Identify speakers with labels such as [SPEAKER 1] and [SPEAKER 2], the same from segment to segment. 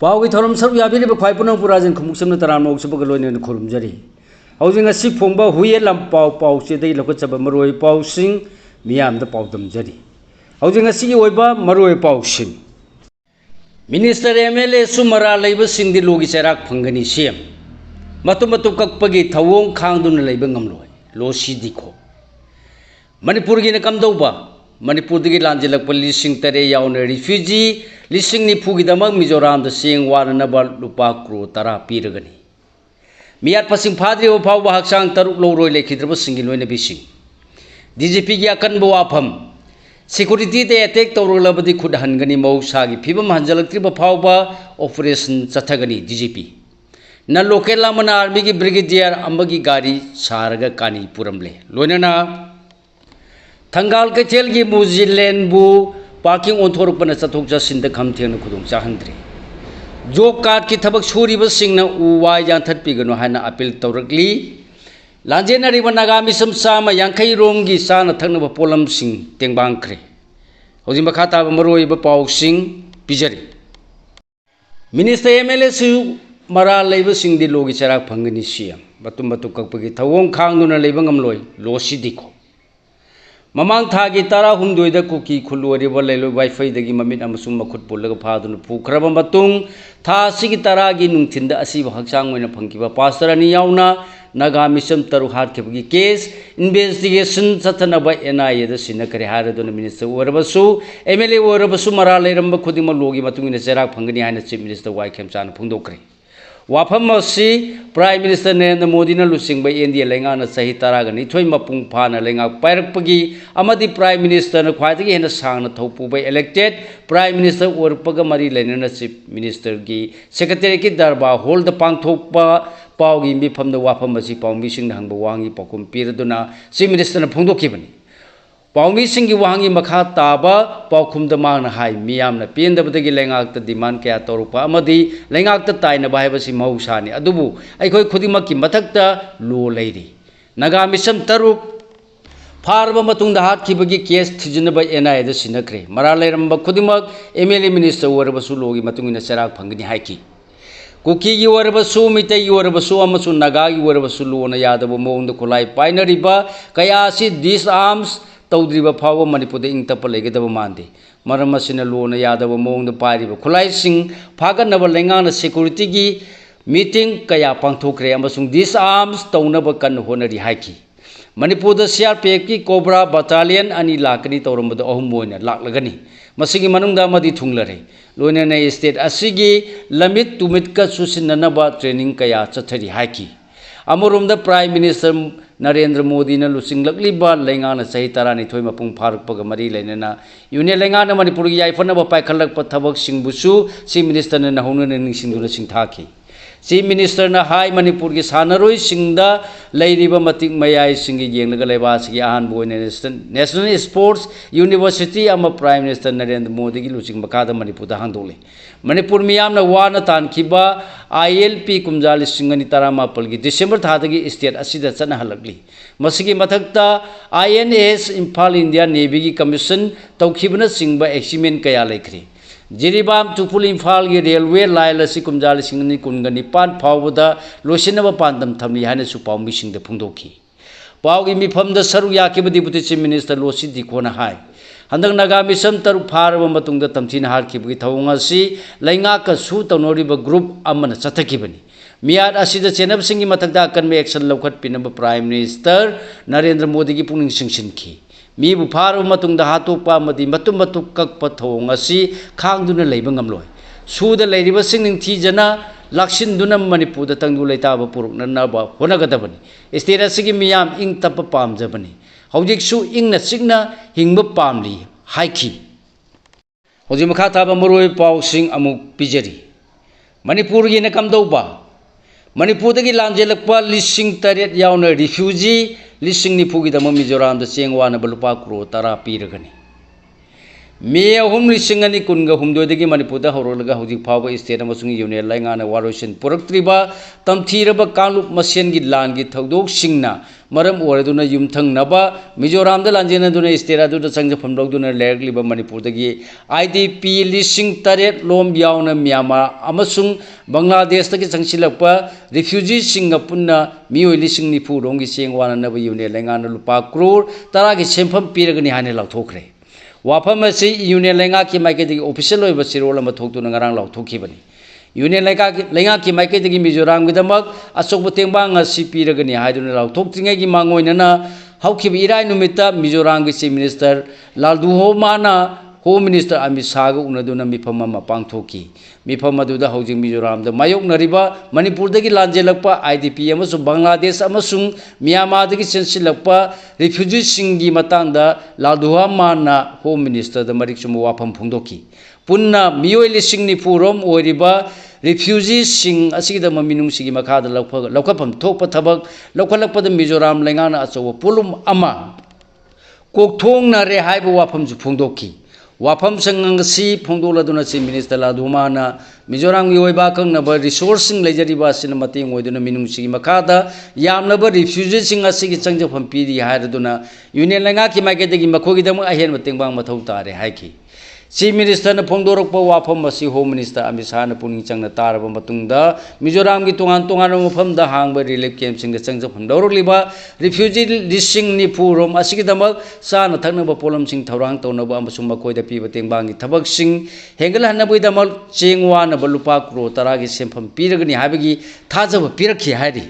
[SPEAKER 1] Pawgi theorem sir याबीने ख्वाई पुनः पुराजन खुमुसम तराम मौसबग lion खुरुमजरी हौजिंग असि फोंबा हुये लम पाव पाव सेदै लखचब मरोय पावसिंग मियाम द पावदमजरी हौजिंग असि ओइबा मरोय पावसिंग मिनिस्टर एमएलए सुमरा लेब सिंगदि लोगी चराक फंगनी सेम मतु मतु ककपगी थवोंग खांगदुन लेब ngamloi लो सिदिखो मणिपुर की कमदौबा मणिपुर की लांजिलक लिंग तरे यावन रिफ्यूजी लिंग निफूदमक मिजोराम चेंग वानब लुपा क्रो 10 पीरगनी मियाद पसिंग फाद्री फाव हक्चांग तरुक लौरोय लेखिद्रब सिंगी लोइनबीसिंग डीजीपी की अकनब वाफम सिक्योरिटी दे अटैक तौरलबदी खुद हनगनी मौसागी फिबम हंजलक्त्रिब फाव ऑपरेशन चथगनी डीजीपी न लोकल लामना आर्मी की ब्रिगेडियर अमगी गाड़ी सारग कानी पुरमले लोइनना थंगाल कैथेल की मुजिलेंबू पार्किंग ओंथोरपन चथोक चसिंद खमथेन खुदुंग चाहंद्रे जॉब कार्ड की थबक सूरीबसिंगना उवाय यांथत्पिगनो हाना अपील तौरकली लांजेनरिब नागामिसम चामा यांखै रोंगी चाना थक्नब पोलमसिंग तेंबांख्रे हौजिं मखा ताब मरोइब पावसिंग पिजरी मिनिस्टर एमएलए सु मरा लेबसिंगदि लोगी चराक फंगनी सीएम बतुम बतु ककपगी थवोंग खांगदुना लेब ngamloi लोसी दिखो ममांग थागी 18 कुकी खुलोरिब लेलो वाईफाई दगी ममित अमसुंग मखुत पुलग फादुन पुखरब मतुंग था सिगी 10 गी नुंथिंद असिब हक्चांग ओइना फंगिबा पास्टर अनि यावना नागामिसम तरु हारखेबगी केस इन्वेस्टिगेशन चथनब एनआईए द सिनकरे हारदुन मिनिस्टर ओरबसु एमएलए ओरबसु मरा लेरंब खुदिम लोगी मतुंगिन चराक फंगनी हायना चीफ मिनिस्टर वाई खेमचान फुंदोखरे वाफम असी प्राइम मिनिस्टर नरेंद्र मोदी लुचिंग एनडीए लेंगाना चही 12 मपुंग फाना लेंगा पायरकपगी अमदी प्राइम मिनिस्टर ख्वाइदगी हेन सांगना थौपुबे इलेक्टेड प्राइम मिनिस्टर ओरपग मरी लेनना चीफ मिनिस्टर की सेक्रेटरी की दरबार होल्ड पांगथोकपा पावगी मिफम वाफम असी पावमीसिंग हंग वांगी पाकुम पीरदुना चीफ मिनिस्टर फोंदोखिबनी पावमीसिंग वांगी मखा ताबा पावखुमद मांगना हाय मियामना पेंदबदगी लेंगाक डिमांड क्या तौरपा अमदी लेंगाक ताइनबा हायबसि महौसानी अदुबु अखोय खुदिमक की मथक्ता लो लेरी नागामिसम तरुक फारब मतुंग हाटखिबगी केस थिजिनब एनआईए द सिनखरे मरा लेरंब खुदिमक एमएलए मिनिस्टर ओरबसु लोगी मतुंगिन चराक फंगनी हायकी कुकी की ओरबसु मितै की ओरबसु अमसु नागा की ओरबसु लोना यादब मोंद खुलाई पाइनरिबा कयासी दिस आर्म्स तौद्रीब फाव मणिपुर इंगतप लेगदब मानदे मरम असिना लोना यादब मोंद पाइरिब खुलाइसिंग फागनब लेंगाना सिक्योरिटी की मीटिंग कया पांथोखरे अमसुंग दिस आर्म्स तौनब कन होनरी हाइकी मणिपुर सीआरपीएफ की कोबरा बटालियन अनि लाकनी तौरमद अहुम ओइना लाकलगनी मसिगी मनुंगदा मदी थुंगलरे लोइनने स्टेट असिगी लमिट तुमिट का सुसिननब ट्रेनिंग कया चथरी हाइकी अमरोमद प्राइम मिनिस्टर नरेंद्र मोदी लुचिंगलक्लिबा लेंगाना चही 12 मपुंग फारकपग मरी लेनना यूनियन लेंगाना मणिपुर की याइफनब पाइखलक थबक सिंगबुसु चीफ मिनिस्टर ने नहौनने निंगसिंगदुना सिंथाखी चीफ मिनिस्टर ने हाई मणिपुर की सानरोई सिंगदा लेरिब मतिक मयाई सिंग येंगलग लेबासगी अहान बोइने नेशनल स्पोर्ट्स यूनिवर्सिटी अम प्राइम मिनिस्टर नरेंद्र मोदी की लुचिंग मखाद मणिपुर हांदोले मणिपुर मियामना वाना तानखिबा आईएलपी कुमजा 2019 की डिसेंबर थादगी स्टेट असिदा चना हलकली मसिगी मथक्ता आईएनएस इम्फाल इंडिया नेवी की कमीशन तौखिबना सिंगबा एक्सीमेंट कया लेखरे जिरीबाम तुपुल इम्फाल की रेलवे लाइन असी कुमजा 1919 फावद लोसिनब पांदम थमली हाने सुपावमीसिंग फुंदोखी पावगी मिफमद सरुक याखिबदी बुति चीफ मिनिस्टर लोसी दिखोना हाय हंदक नागामिसम तरु फारब मतुंग तमथिना हारखिबगी थवंग असी लेंगाक सु तौनोरिब ग्रुप अमन चथखिबनी मियाद असिदा चेनबसिंगी मथक्ता अकनब एक्शन लौखटपिनब प्राइम मिनिस्टर नरेंद्र मोदी की पुनिंग सिंगसिनखी मीबु फारब मतुंग हातोकपा मदी मतु मतु ककप थवंग असी खांगदुना लेब ngamloi सुद लेरिब सिंग निंगथिजना लाक्सिनदुना मणिपुर तंगदु लेताब पुरुकननब होनगदबनी स्टेट असिगी मियाम इंग तप पामजबनी हौजिकसु इंगना चिंगना हिंगब पामली हाइखी हौजिक मखा ताब मरोय पावसिंग अमुक पिजरी मणिपुर की कमदौबा मणिपुर की लांजेलक्पा 8,000 यावना रिफ्यूजी 9,000 मिजोराम चेंग वानब लुपा क्रो 10 पीरगनी मे 3,2023 मणिपुर हौरलगा हौजिक फाव स्टेट अमसुंग यूनियन लाइंगाना वारोइसन पुरक्त्रिबा तमथीरबा कांगलुप मसेनगी लानगी थौदोकसिंगना मरम ओरदुना युमथंगनबा मिजोराम दा लांजेनदुना स्टेट अदुदा चंगजफम लौदुना लेरगलिबा मणिपुरदगी आईडीपी 8,000 लोम यावना म्यांमार अमसुंग बांग्लादेश तकी चंगसिलकपा रिफ्यूजी सिंगा पुन्ना मियोय 9,000 रोंगी चेंगवाननबा यूनियन लाइंगाना लुपा करोड़ 10 की सेंफम पीरगनी हाने लाउथोखरे वाफम असी यूनियन लेंगा की माइकेदगी ऑफिशियल होइबा सिरोल अमा थोक्तुना ngarang लाउथोखिबनी यूनियन लेंगा की माइकेदगी मिजोराम गिदमक अचोब तेंबांग असि पीरगनी हाइदुना लाउथोक्त्रिङै की मांगोइनना हौखिबा इराय नुमित्ता मिजोराम की चीफ मिनिस्टर लालदुहोमाना होम मिनिस्टर अमित शाह गा उनदुना मिफम अमा पांगथोकी मिफम अदुदा हौजिक मिजोराम दा मायोक्नरिबा मणिपुरदगी लांजेलकपा आईडीपी अमसुंग बांग्लादेश अमसुंग म्यांमारदगी चेंसिलकपा रिफ्यूजी सिंगी मतंगदा लालदुहोमाना होम मिनिस्टर दा मरिकसुम वाफम फोंदोकी पुन्ना मियोय 9,000 रोम ओरिबा रिफ्यूजी सिंग असिदा ममिनुंग सिगी मखादा लौखफम थोप थबक लौखलकपदा मिजोराम लेंगाना अचो पुलुम अमा कोकथोंगना रे हाइबा वाफम जु फोंदोकी वाफम संगसी फोंदोलदुना चीफ मिनिस्टर लालदुहोमाना मिजोराम की ओइबा खंगनबा रिसोर्सिंग लेजरिबा सिन मतेंग ओइदुना मिनुंग सिगी मखादा यामनबा रिफ्यूजी सिंग असिगी चंगजफम पीरी हाइरदुना यूनियन लेंगा की माइकेदगी मखोगिदम अहेन मतेंगबांग मथौ तारे हाइकी चीफ मिनिस्टर ने फोंदोरकपा वाफम असी होम मिनिस्टर अमित शाह ने पुनिंग चंगना तारबा मतुंगदा मिजोराम की तोंगान मफमदा हांगबा रिलीफ कैंप सिंग चंगजफम लौरकलिबा रिफ्यूजी 9,000 रोम असिगिदमक साना थकनबा पोलम सिंग थौरांग तौनबा अमसुंग मखोइदा पीबा तेंबांगी थबक सिंग हेंगलहनबैदमक चेंगवानबा लुपा करोड़ 10 की सेंफम पीरगनी हाबगी थाजबा पीरखि हाइरि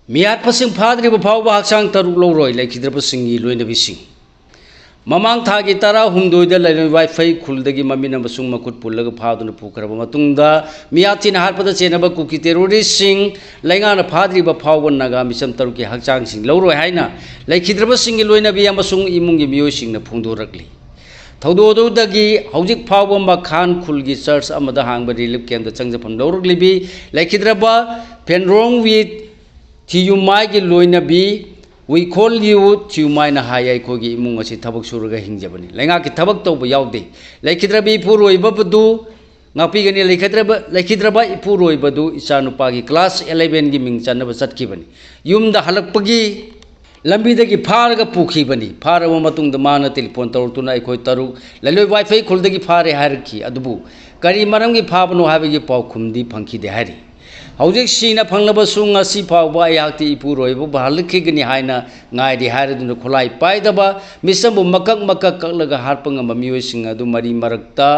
[SPEAKER 1] मियात पसिंग फाद्रिबा फावबा हक्सांग तरुक लौरोय लेखिद्रबा सिंगी लोइनबिसिंग ममांग थागी 18 लेन वाईफाई खुलदगी ममिन अमसुंग मकुट पुल्लगा फादुना पुखरबा मतुंगदा मियाथिना हारपदा चेनबा कुकी टेरोरिस्ट सिंग लेंगाना फाद्रिबा फावबा नागा मिसम तरुकी हक्चांग सिंग लौरोय हाइना लेखिद्रबा सिंगी लोइनबी अमसुंग इमुंगी मियोय सिंगना फोंदोरकली थौदोदुदगी हौजिक फावबा मखान खुलगी church अमदा हांगबा relief camp चंगजफम लौरकलिबी लेखिद्रबा फेनरोंग with थियुमाई लोइनबी We call you Chiumaina Haya Kogi Mungachi Tabak Suraga Hingjabani. Langaki Tabak Toba Yaude. Lakidrabi Puroi Babadu, Napigani Lakidraba Puroi Badu, Isanupagi, class 11 giming Chanaba Satkibani. Yum the Halakpagi Lambidagi Paraga Pukibani, Paramatung the Mana Tilpon Tortuna Koitaru, Lalo Wi-Fi Kuldagi Pare Hierarchy, Adubu. Kari Marangi Pabano having a paukum di punky the Harry. हौजिक सीना फंगलबा सुंग असि फावबा याक्ति इपुरोइबु बहालखिगनि हाइना ngai हाइरदुन खोलाई पाइदबा मिसमबु मकक मकक Kalga हारपंगम मियोइसिंग अदु मरी मरक्ता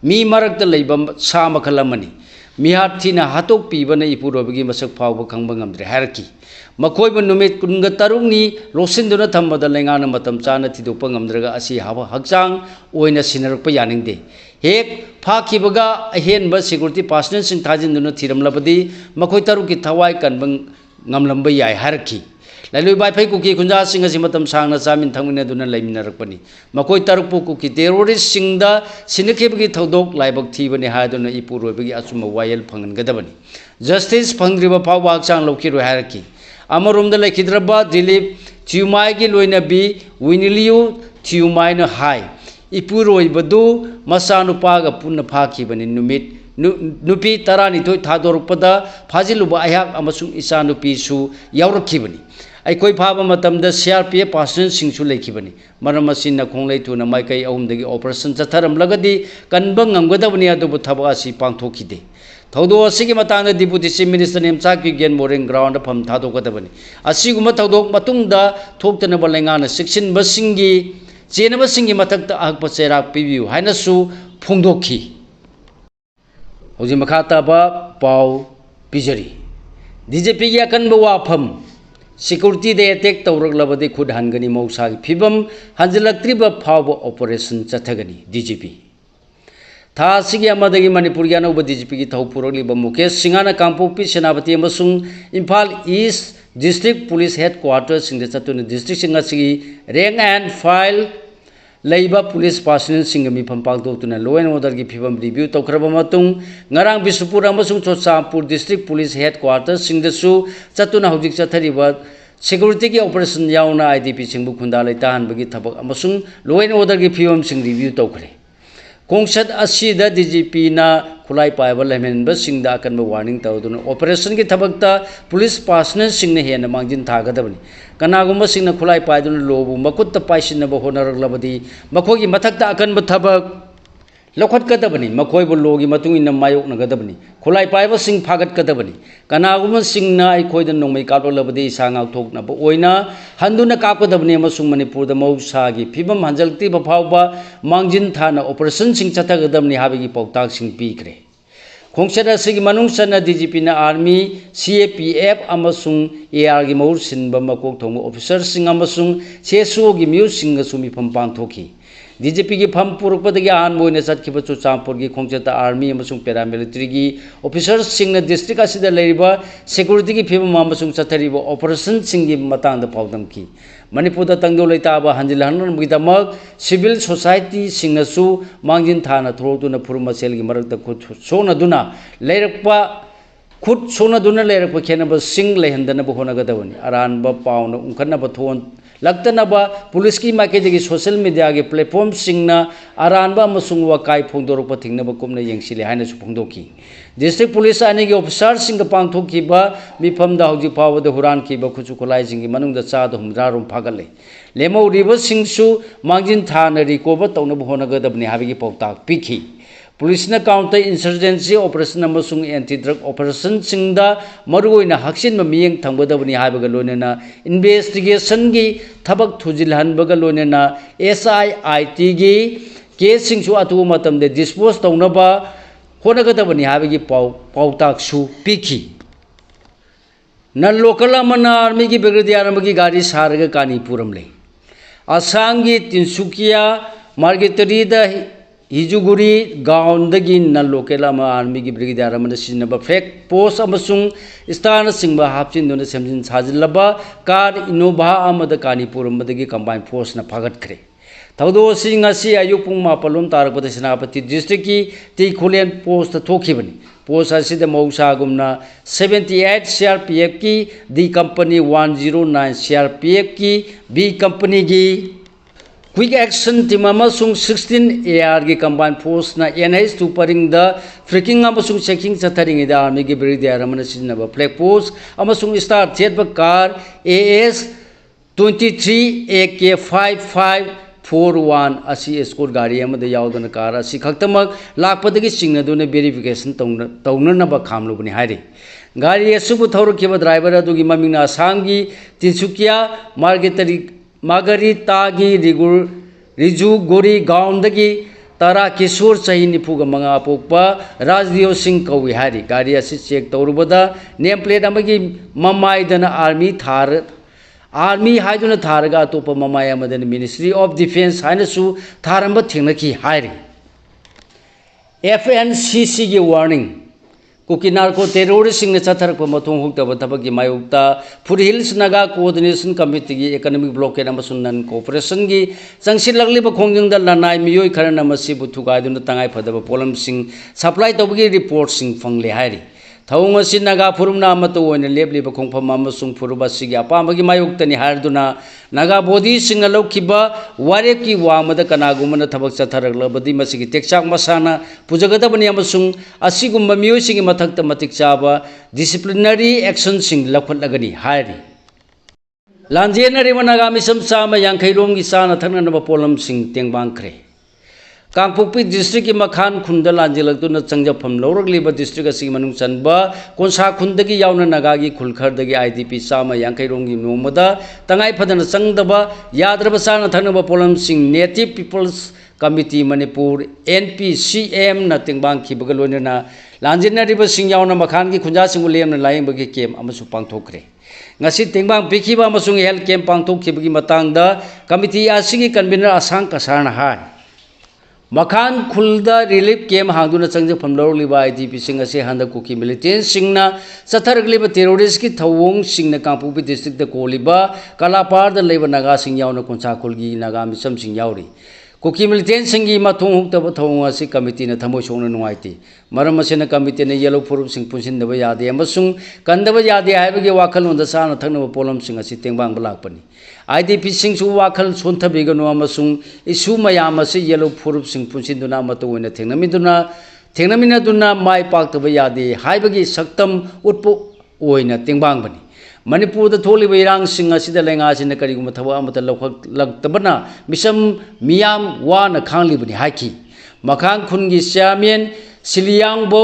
[SPEAKER 1] मी मरक्ता लेबा सा मखलमनि मिहाथिना हातोक पीबना इपुरोबगी मसक फावबा खंबा ngamdre हारकी मखोइबु नुमित कुनगा तरुंगनी लोसिनदुना थंबदा लेंगाना मतम चाना थिदोपा ngamdraga असि हावा हक्चांग ओइना सिनरकपा यानिंगदे हेक फाखिबगा अहेनबा सिक्योरिटी पर्सनल सिंग थाजिनदुना थिरमलबदी मखोइ तरुकी थवाई कनबा ngamlamba याय हारकी लाइलुइ बाइफाई कुकी खुंजा सिंग असि मतम सांगना चामिन थंगमिनदुना लेमिनरकपनी मखोइ तरुकपु कुकी टेरोरिस्ट सिंगदा सिनखेबगी थौदोक लाइबक थीबने हायदुना इपुरोबगी अचुम वायल फंगनगदबनी जस्टिस फंगद्रिबा फावबा हक्चांग लौकिरो हारकी अमरोमदा लेखिद्रबा दिलीप थियुमाई लोइनबी विनिलियो थियुमाइना हाई इपुरोइबदु मसानुपागा पुन्ना फाखिबनि नुमित नुपी 12 थादोरपदा फाजिलुबा अयाक अमसुंग इसानुपीसु यावरखिबनि अखोइ फाबा मतमदा सीआरपीएफ पर्सनल सिंगसु लेखिबनि मरम असिना खोंगलेथुना माइकै अहुमदगी ऑपरेशन चथरमलगदी कनबा ngamgadabani adubu thaba asi pangthokide थौदो असिगी मतांगदा डिप्यूटी चीफ मिनिस्टर नेमचाकी गेन मोरिंग ग्राउंड फम थादोकदबनि असिगुमा थौदोक मतुंगदा थोक्तनबा लेंगाना सिक्सिनबसिंगी चेनबसिंगी मथक्ता अहकपा चेराक पिबियु हाइनसु फोंदोखी हौजि मखाताबा पाउ पिजरी डीजीपी की अकनबा वाफम सिक्योरिटी दे अटैक तौरगलबदि खुद हनगनी मौसागी फिबम हंजलक्त्रिबा फावबा ऑपरेशन चथगनी डीजीपी थासिगी अमदगी मणिपुर की अनौब डीजीपी की थौ पुरगलिबा मुकेश सिंगाना कांपोपी सेनापति अमसुंग Imphal east district police headquarter सिंग चतुन डिस्ट्रिक्ट सिंग असिगी रैंक एंड फाइल लेबा पुलिस पर्सनल सिंग मिफम पांगतोक्तुना लॉ एंड ऑर्डर की फिबम रिव्यू तौखरबा मतुंग ngarang बिशुपुर अमसुंग चोचापुर डिस्ट्रिक्ट पुलिस हेडक्वार्टर सिंगदसु चतुना हौजिक चथरिबा security ki operation yauna IDP singbu khunda lai tahanbagi thabak amasung law and order gi fiom sing review tawkhre kongsat asida DGP na khulai paiba lemenba singda akanba warning tawduna operation ki thabakta police personnel singna hena mangjin thagadabani kanagumba singna khulai paiduna lobu makutta paisinna ba honaraglabadi makhogi mathakta akanba thabak लखटकदबनी मखोइबो लोगी मतुंग इन मायोकनगदबनी खुलाई पाइबा सिंग फागटकदबनी कनागुम सिंगना आइखोइद नोंमै कापलबदि सांगाव थोकनबो ओइना हंदुना कापदबनी अमसुंग मणिपुरद मौसागी फिबम हंजलती बफावबा मांगजिन थाना operation सिंग चथगदबनी हाबिगी पौताक सिंग पीखरे खोंगसदा सिगी मनुंग सना DGP ना army CAPF अमसुंग AR गी मौर सिनबा मकोक थोंग officer सिंग अमसुंग CSO गी mu सिंग Sumi फम पांथोखी DGP की फम पुरुपदगी आन मोइने सतखिबा चुचांपुर की खोंगचता आर्मी अमसुंग पैरामिलिट्री की ऑफिसर सिंग ना डिस्ट्रिक्ट असिदा लेरिबा सिक्योरिटी की फिबम अमसुंग चथरिबा ऑपरेशन सिंग की मतांग द पावदम की मणिपुर तंगदो लेताबा हंजिलहनबगिदमक सिविल सोसाइटी सिंगसु मांगजिन थाना थोरतुना फुरुमसेल की मरकता खुद सोनदुना लेरकपा खुद सोनदुना लेरकपा खेनबा सिंग लेहंदनबा होनगदबनी अरानबा पाउना उंखनबा थोन लगतनबा पुलिस की माइकेदगी सोशल मीडिया के प्लेटफॉर्म सिंगना अरानबा अमसुंग वकाई फोंदोरकपा थिंगनबा कुमना यंगसिले हाइनसु फोंदोकी डिस्ट्रिक्ट पुलिस आने के ऑफिसर सिंग पांथोखिबा मिफमदा हौजि फावद हुरान खिबा खुचु खुलाई सिंग मनुंगदा चाद हुमरा रुम फागले लेमौ रिबो सिंगसु मांगजिन थाना रिकवर तौनबा होनगदबनी हाबिगी पौताक पिखी पुलिस ने काउंटर इंसर्जेंसी ऑपरेशन अमसुंग एंटी ड्रग ऑपरेशन सिंगदा मरुओइना हक्सिन मियंग थंगदबनी हाबगा लोनेना इन्वेस्टिगेशन की थबक थुजिलहनबगा लोनेना SIIT की केस सिंगसु अतु मतम दे डिस्पोज तौनबा होनगदबनी हाबगी पाउताक सु पिखी न लोकल अमना आर्मी की ब्रिगेडियर अमगी गाड़ी सारगा कानीपुरम ले असम की तिनसुकिया मार्गेटरीदा हिजुगुरी गाउंडगी न लोकल अमा आर्मी की ब्रिगेडियर अमना सिनबा फेक पोस्ट अमसुंग स्थान सिंगबा हापचिन सेमजिन साजिलबा car Innova अमदा कानीपुरम Madgi combine force न फागटखरे थौदो सिंग असि अयुक पुंग मापलोम तारकपद सेनापति डिस्ट्रिक्ट की तिखुलेन पोस्ट थोखिबनी पोस्ट असिद मौसागुमना 78 CRPF की डी कंपनी 109 CRPF की बी कंपनी की क्विक एक्शन टीम अमसुंग 16 AR की कंबाइन फोर्स ना NH2 परिंग द फ्रिकिंग अमसुंग चेकिंग चथरिंग द आर्मी की ब्रिगेडियर अमन सिनबा फ्लैग पोस्ट अमसुंग स्टार थेट कार AS 23 AK5541 असी एस्कोर्ट गाड़ी अमद यावदन कार असी खक्तमक लाखपदगी चिंगनदुने वेरिफिकेशन तौननबा खामलुबनी हाइरे गाड़ी असुबु थौरखिबा ड्राइवर अदुगी ममिंग आसाम की तिनसुकिया मागरितागी रिजू गोरी गाउंडगी तारा किशोर चही निफुग मंगा पोपा राजदियो सिंह कौई हारी गाड़ी असी चेक तौरुबदा नेम प्लेट अमगी ममाइदना आर्मी हाइदुना थारगा अतोप ममाय अमदन मिनिस्ट्री ऑफ डिफेंस हाइनसु थारंब थिंगनकी हाइरी FNCC की वार्निंग कुकी नार्को टेररिस्ट सिंह चथरक मथोंग हुक्तब थबक की मायुक्ता फुड हिल्स नागा कोऑर्डिनेशन कमिटी की इकोनॉमिक ब्लॉकेड अमसुंग नन कोऑपरेशन की चंगसिलगलिब खोंजंग लनाई मियोय खरन मसिबु थुगाइदुन तंगाई फदब पोलम सिंह सप्लाई तौबगी रिपोर्ट सिंह फंगले हाइरी थौंग असि नागा फुरुमना अमतो ओइन लेबलिब खोंफम अमसुंग फुरुबा सिगी अपामगी मायुक्तनी हारदुना नागा बॉडी सिंह लौखिबा वारेप की वामद कनागुमन थबक चथरगलबदी मसिगी टेक्चाक मसाना पुजगदबनी अमसुंग असिगुम्बा मियोयसिगी मथक्त मतिक चाबा डिसिप्लिनरी एक्शन सिंह लखटलगनी हाइरी लांजेनरिबा नागा मिसम चामा यांखैरोम की चाना थननबा पोलम सिंह तेंगबांखरे कांगपोक्पी डिस्ट्रिक्ट की मखान खुंद लांजिलक्तुना चंगजफम लौरगलिब डिस्ट्रिक्ट असिगी मनुंग चनबा कोनसा खुंदगी यावना नागागी खुलखरदगी IDP चामा यांखैरोंगी नोमदा तंगाई फदना चंगदबा याद्रबा चाना थनबा पोलम सिंह native peoples committee Manipur NPCM ना तेंगबांखिबगा लोइनना लांजिनरिबा सिंह यावना मखान की खुंजा सिंह लेमना लायंबगी केम अमसु पांगथोखरे ngasi tengbang pikiba amasung health camp pangthokkhibagi matangda committee asigi convener asang kasarna hai मखान खुलदा रिलीफ कैम्प हांगदुना चंगजफम लौरलिबा IDP सिंह असे हंदक कुकी मिलिटेंट सिंहना चथरगलिबा टेररिस्ट की थवोंग सिंहना कांगपोक्पी डिस्ट्रिक्ट द कोलिबा कलापार द लेबा नागा सिंह यावना कोंसाखुलगी नागा मिसम सिंह यावरी कुकी मिलिटेंट सिंगी मथों हुक्तब थोंग असि कमिटी न थमो सोंग नुंगाइति मरम असिन कमिटी न येलो फुरुप सिंग पुनसिनदब यादे अमसुंग कंदब यादे हाइबगे वाखलोंद साना थंगनब पोलम सिंग असि तेंबांग बलाकपनि आईडीपी सिंग सु वाखल सोंथबिगनो अमसुंग इशू मयाम असि येलो फुरुप सिंग पुनसिनदुना मतो ओइना थेंगनमिदुना माय पाक्तब यादे हाइबगे सक्तम उटपो ओइना तेंबांगबनि मणिपुर थोलिब इरांग सिंग असिद लेंगासिन करिगुम थबक अमत लौखलक्तबना मिसम मियाम वाना खांगलिबनि हाइखि मखांग खुनगी चेयरमैन सिलियांगबो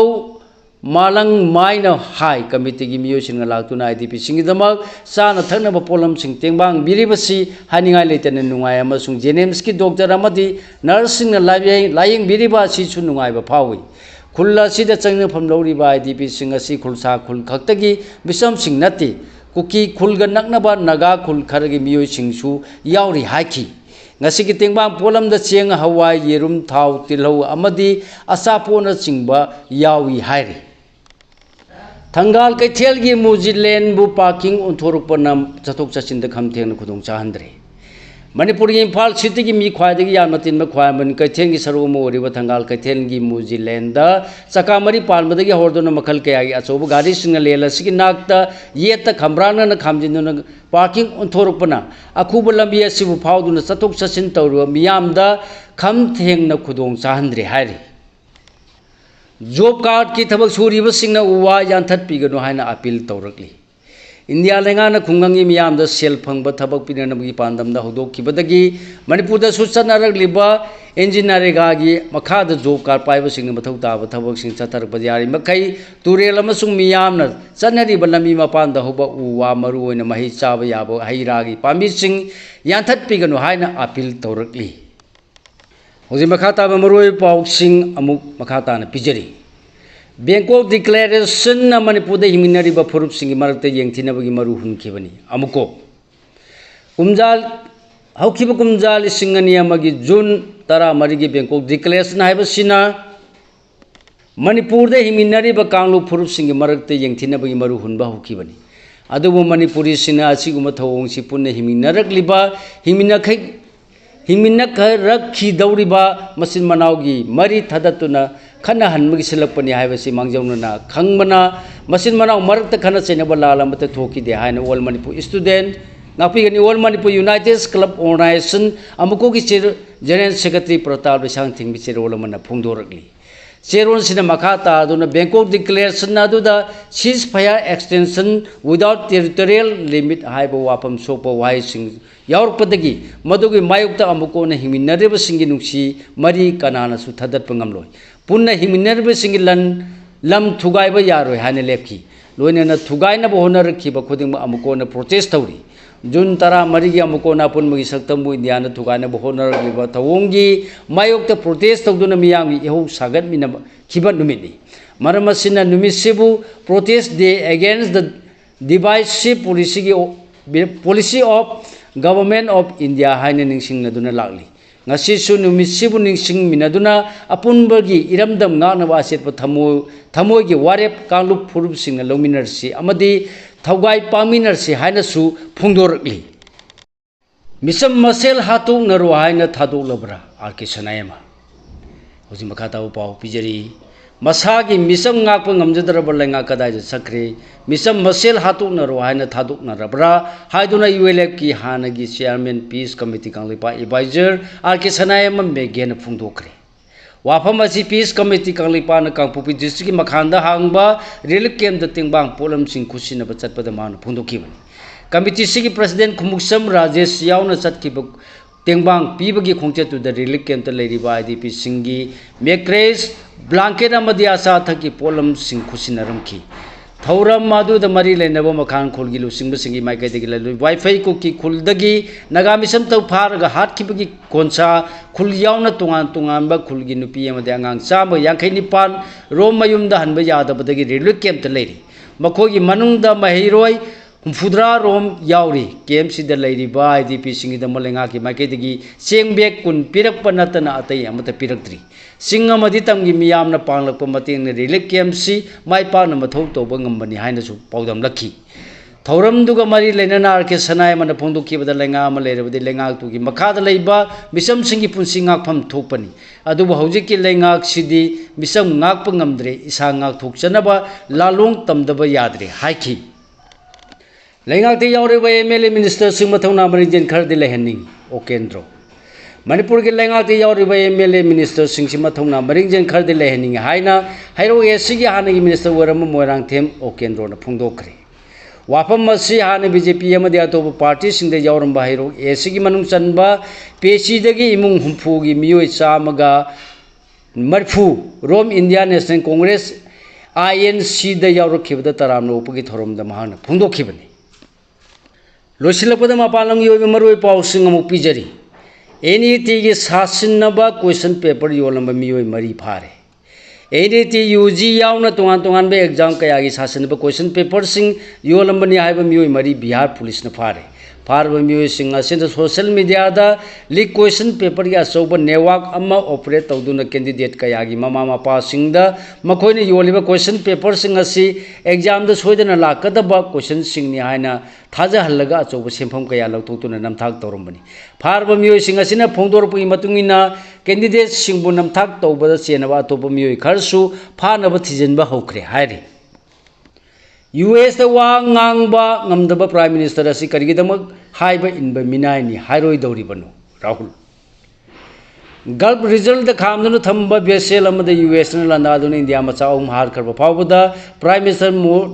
[SPEAKER 1] मालंग माइना हाई कमिटी की मियोसिन लाक्तुना आईडीपी सिंगदमक साना थंगनब पोलम सिंग तेंबांग बिरिबसि हानिंगाय लेतन नुंगाय अमसुंग जेनेम्स की डॉक्टर अमदी नर्सिंग लायेंग बिरिबा सिसु नुंगायबा फावी खुल असिद चंगनफम लौरिबा आईडीपी सिंग असि खुलसा खुल खक्तगी मिसम सिंग नति कुकी खुलगा नकनबा नगा खुल खरगी मियोय सिंगसु यावरी हाइखि ngasi ki tengbang polam da cheng hawai yerum thau tilhau amadi asapona chingba yawi hairi thangal kaithel gi muzilen bu parking onthoruk panam chathok chachin da khamtheng khudong chahandre manipur gi imphal city gi mi khwai gi yam tin ma khwai man kaithel gi saru mo ori ba thangal kaithel gi muzilen da chakamari palma da gi hordona makhal kaya gi achobu gari singa lela sigi nakta yeta khambrana na khamjinuna parking onthoruk pana akuba lambi asibu phawduna chathok chachin tawru miyam da khamtheng na khudong chahandre hairi job card ki thabak suriba singna uwa yanthat pigano haina appeal tawrakli India लेंगाना खुंगंगी मियाम द सेल फंगबा थबक पिननबगी पांदम द होदोखिबदगी मणिपुर द सुचनरगलिबा इंजिनियरिंगा गी मखा द जॉब कार्ड पाइबा सिंग मथौ ताब थबक सिंग चतरक बजारी मखै तुरेल अमसुंग मियाम न चनरी बलमी मपान द होबा उवा मरु ओइना महि चाबा याबो हैरागी पामी सिंग यांथत पिगनो हाइना अपील तौरकली होजि मखा ताब मरुय पाउ सिंग अमुक मखा ताना पिजरी Bangkok Declaration na Manipur da himinari ba furup singi marakta yengthinabagi maru hunkhibani amuko kumjal haukiba kumjal singani amagi June 13 gi Bangkok Declaration haiba sina Manipur da himinari ba kanglu furup singi marakta yengthinabagi maru hunba hukibani adubu Manipuri sina asiguma thawong si punna himinarak liba himinak rakhi dauriba masin manaugi mari thadatuna खना हनमगी सिलकपनि हाइबसि मांगजौनना खंगमना मसिन मनाव मरक्त खना चेनबा लालमत थोकी दे हाइन all Manipur student नापिगनि all Manipur united club organisation अमुको की जनरल सेक्रेटरी प्रताप बिसांग थिंग चेरोल मना फोंदोरकली चेरोन सिना मखा तादुना बैंकॉक डिक्लेरेशन अदुदा ceasefire extension without territorial limit हाइबा वापम सोपा वाइ सिंग यावरपदगी मदुगी मायुक्ता अमुकोना हिमिनरेबा सिंगी नुक्सी मरी कनाना सु थदत पंगमलोय पुन्ना हिमिनरेबा सिंगी लम थुगाइबा यारोय हाने लेपकी लोइना थुगाइना होनरखिबा खुदिंबा अमुकोना protest तौरी June 13 gi amuko na pun magi saktambu India na thugana bohonarliba thawongi mayokta protest tawduna miyamgi eho sagat mina khibat numini maramasina numisibu protest day against the divisive policy of government of India haina ningsing na duna lakli ngasi su numisibu ningsing minaduna apunbagi iramdam ngana waset pa thamoi gi warep kanglup furup sing na lominarsi amadi thawgai paminarsi haina su phungdorli misam masel hatung naru haina thaduk labra arke sanayama hoji makata pau pijari masagi misam ngakpa ngamjadraba lenga kadai sakre misam masel hatung naru haina thaduk narabra haiduna ULF ki hanagi chairman peace committee kanglipa advisor arke sanayama megen phungdokre wafam asi peace committee kanglipa na kangpupi district makhanda hangba relief camp da tingbang polam sing kusina bachat pada man phungdokibani committee sigi president khumuksam rajesh yauna chatkiba tingbang pibagi khongche tu da relief camp ta leiriba IDP singi mekres blanket amadi asa thaki polam sing kusina ramki thauram madu da mari lenaba makhan khulgi lu singba singi maikai degi lu wifi ko ki khuldagi nagamisam tau pharaga hat kibagi konsa khul yauna tungan ba khulgi nupi amade angang chamba yankai nipan rom mayum da hanba yada badagi relief camp ta leiri makhogi manung da mahiroi Fudra rom yauri KMC da leiri ba IDP singi da malenga ki maikai degi sengbek kun pirak panatana atai amata piraktri singa madi tamgi miyam na panglakpa mating na relief KMC mai pa na mathau toba ngambani haina su paudam lakhi थौरमदुगा मरी लेना R K सनाय मन फोंदोखिबदा लेंगा अमा लेरबदि लेंगा तुगी मखादा लेबा मिसम सिंगी पुंसी ngakpham thokpani adubu hojiki लेंगाक सिदी मिसम ngakpa ngamdre isa ngak thokchanaba lalong tamdaba yadre haiki लेंगाक ते यावरेबा एमएलए मिनिस्टर सिंह मथौना मरिजन खरदि लेहनिंग ओकेंद्रो मणिपुर के लेंगाक ते यावरेबा एमएलए मिनिस्टर सिंह मथौना मरिजन खरदि लेहनिंग हाइना हाइरो एसigi हानगी मिनिस्टर वरम मोइरांग थेम ओकेंद्रो न फोंदोखरे वाफम मसी हाने बीजेपी अमदि अतोप पार्टी सिंगदे यावरम हाइरो एसigi मनुंग चनबा पेसीदगी इमुंग हुंफुगी मियोय चामगा मरफू रोम इंडिया नेशनल कांग्रेस आईएनसी द यावरखिबदा तराम लोपगी थोरमदा महान फोंदोखिबनी लोसिलपद मपालम योबे मरोय पाउसिंग अमु पिजरी एनईटी के सासिनबा क्वेश्चन पेपर योलम मियोय मरी फारे एनईटी यूजी यावना तोंगान तोंगान बे एग्जाम कया की सासिनबा क्वेश्चन पेपर सिंग योलमबनी हाइबा मियोय मरी बिहार पुलिस न फारे फारबा मियोय सिंग असिन सोशल मीडिया दा लीक क्वेश्चन पेपर या सोबा नेटवर्क अमा ऑपरेट तौदुना कैंडिडेट कया की ममा मपा सिंग दा मखोयने योलिबा क्वेश्चन पेपर सिंग असि एग्जाम दा सोयदना लाकदबा क्वेश्चन सिंग नि हाइना थाजा हल्लगा अचौबा सेमफम कया लौथोक्तुना नमथाक तौरमबनी फारबा मियोय सिंग असिना फोंदोरपगी मतुंगिना कैंडिडेट सिंगबु नमथाक तौबदा चेनबा अतोबा मियोय खरसु फानबा थिजनबा हौखरे हाइरे यूएस दा वा ngang ngamdaba प्राइम मिनिस्टर असि करिगिदमक हाइबा इनबा मिनायनि हाइरोय दौरिबनो राहुल गल्फ रिजल्ट दा खामदुना थंबा बेसेल अमदा यूएस न लंदादुना इंडिया मचा उम हार खरबा फावबदा प्राइम मिनिस्टर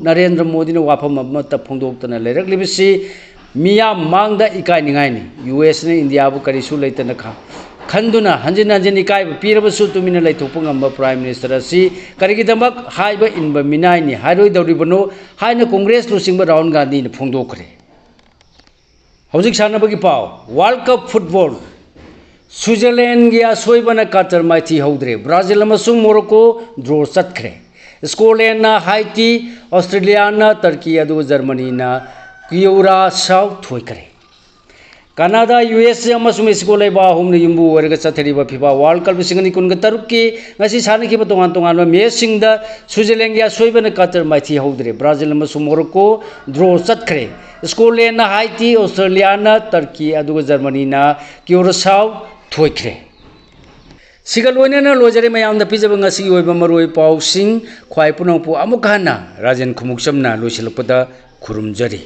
[SPEAKER 1] नरेंद्र मोदी न वाफम अमता फोंदोक्तना लेरकलिबसि मिया मांगदा इकायनिंगायनि यूएस न इंडिया बु करिसु लेतना खा खंदुना हंजिन हंजिन इकाय पीरबसु तुमिना लेथोपंगम प्राइम मिनिस्टर असि करिगिदमक हाइबा इनबा मिनायनि हाइरोय दौरिबनो हाइना कांग्रेस लुसिंबा राहुल गांधी न फोंदोखरे हौजिक सानबगी पाव वर्ल्ड कप फुटबॉल स्विट्जरलैंड की असोयबना कातर माइथी हौद्रे ब्राजील अमसुंग मोरक्को ड्रॉ चतखरे स्कॉटलैंड हाइटी ऑस्ट्रेलिया टर्की अदुग जर्मनी क्यूरा साउथ थोइकरे कनाडा यूएस अमसुंग मेक्सिको लेबा होमने युम्बु वरग चथरिबा फिफा वर्ल्ड कप 2023 की ngasi सानखिबा तोंगान तोंगान मैचसिंग स्विट्जरलैंड की असोयबना कातर माइथी हौद्रे ब्राजील अमसुंग मोरक्को ड्रॉ चतखरे स्कॉटलैंड हाइटी ऑस्ट्रेलिया टर्की अदुग जर्मनी क्यूरा साउथ थोइखरे सिगल लोइनना लोजरे मयामदा पिजब ngasi ओइबा मरोय पाउसिंग ख्वाइ पुनंपु अमुक हाना राजन खुमुक्समना लोइसिलपदा खुरुमजरी।